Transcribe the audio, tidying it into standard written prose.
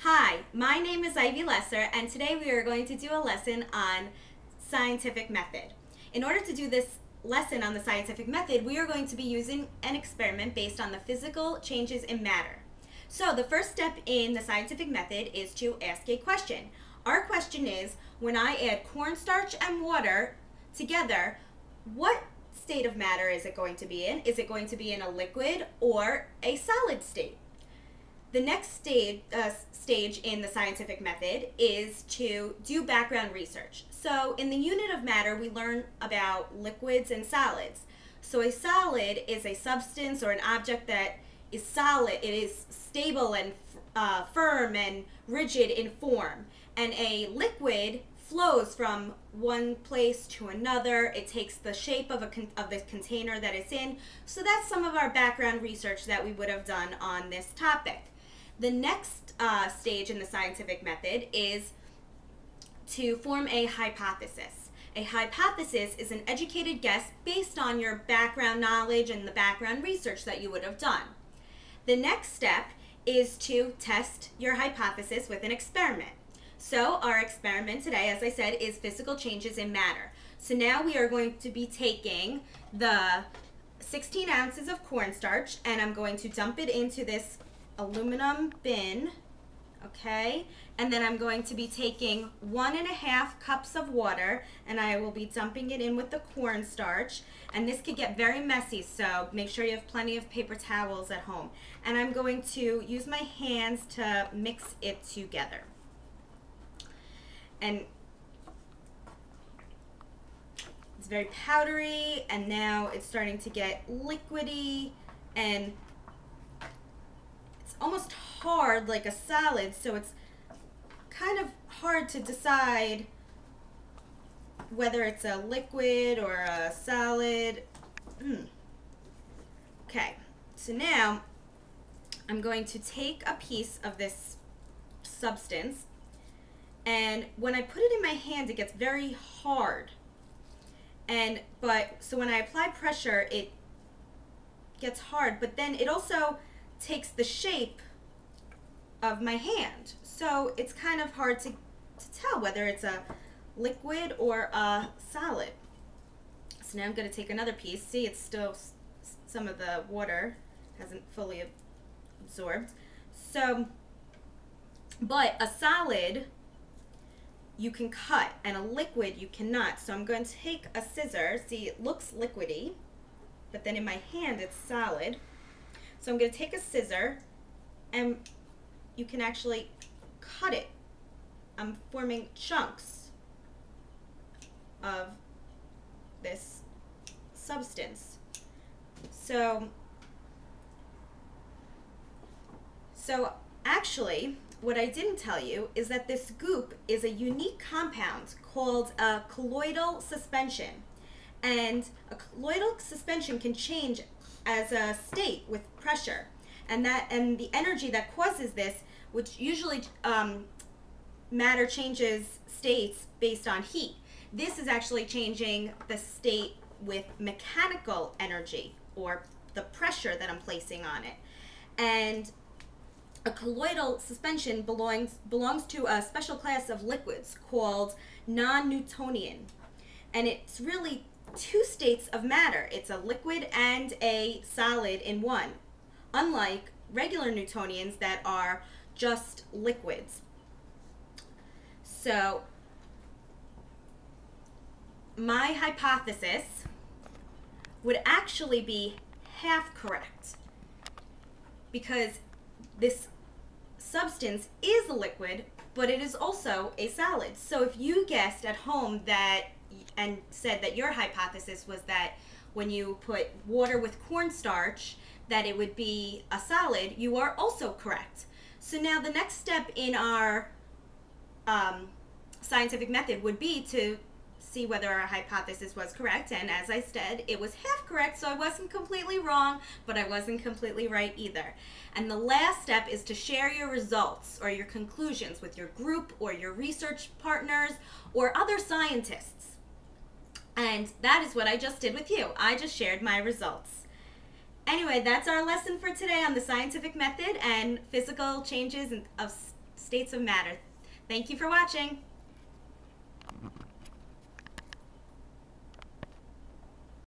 Hi, my name is Ivy Lesser, and today we are going to do a lesson on scientific method. In order to do this lesson on the scientific method, we are going to be using an experiment based on the physical changes in matter. So the first step in the scientific method is to ask a question. Our question is, when I add cornstarch and water together, what state of matter is it going to be in? Is it going to be in a liquid or a solid state? The next stage in the scientific method is to do background research. So in the unit of matter, we learn about liquids and solids. So a solid is a substance or an object that is solid. It is stable and firm and rigid in form. And a liquid flows from one place to another. It takes the shape of the container that it's in. So that's some of our background research that we would have done on this topic. The next stage in the scientific method is to form a hypothesis. A hypothesis is an educated guess based on your background knowledge and the background research that you would have done. The next step is to test your hypothesis with an experiment. So our experiment today, as I said, is physical changes in matter. So now we are going to be taking the 16 ounces of cornstarch and I'm going to dump it into this aluminum bin, okay? And then I'm going to be taking 1.5 cups of water and I will be dumping it in with the cornstarch. And this could get very messy, so make sure you have plenty of paper towels at home. And I'm going to use my hands to mix it together. And it's very powdery, and now it's starting to get liquidy and almost hard like a solid, so it's kind of hard to decide whether it's a liquid or a solid. Okay, so now I'm going to take a piece of this substance, and when I put it in my hand it gets very hard, so when I apply pressure it gets hard, but then it also takes the shape of my hand. So it's kind of hard to tell whether it's a liquid or a solid. So now I'm going to take another piece. See, it's still, some of the water hasn't fully absorbed. So, but a solid you can cut and a liquid you cannot. So I'm going to take a scissor. See, it looks liquidy, but then in my hand it's solid. So I'm going to take a scissor and you can actually cut it. I'm forming chunks of this substance. So actually, what I didn't tell you is that this goop is a unique compound called a colloidal suspension. And a colloidal suspension can change as a state with pressure, and the energy that causes this, which usually matter changes states based on heat. This is actually changing the state with mechanical energy, or the pressure that I'm placing on it. And a colloidal suspension belongs to a special class of liquids called non-Newtonian, and it's really two states of matter. It's a liquid and a solid in one, unlike regular Newtonians that are just liquids. So my hypothesis would actually be half correct, because this substance is a liquid, but it is also a solid. So if you guessed at home and said that your hypothesis was that when you put water with cornstarch that it would be a solid, you are also correct. So now the next step in our scientific method would be to see whether our hypothesis was correct, and as I said, it was half correct, so I wasn't completely wrong, but I wasn't completely right either. And the last step is to share your results or your conclusions with your group or your research partners or other scientists. And that is what I just did with you. I just shared my results. Anyway, that's our lesson for today on the scientific method and physical changes of states of matter. Thank you for watching.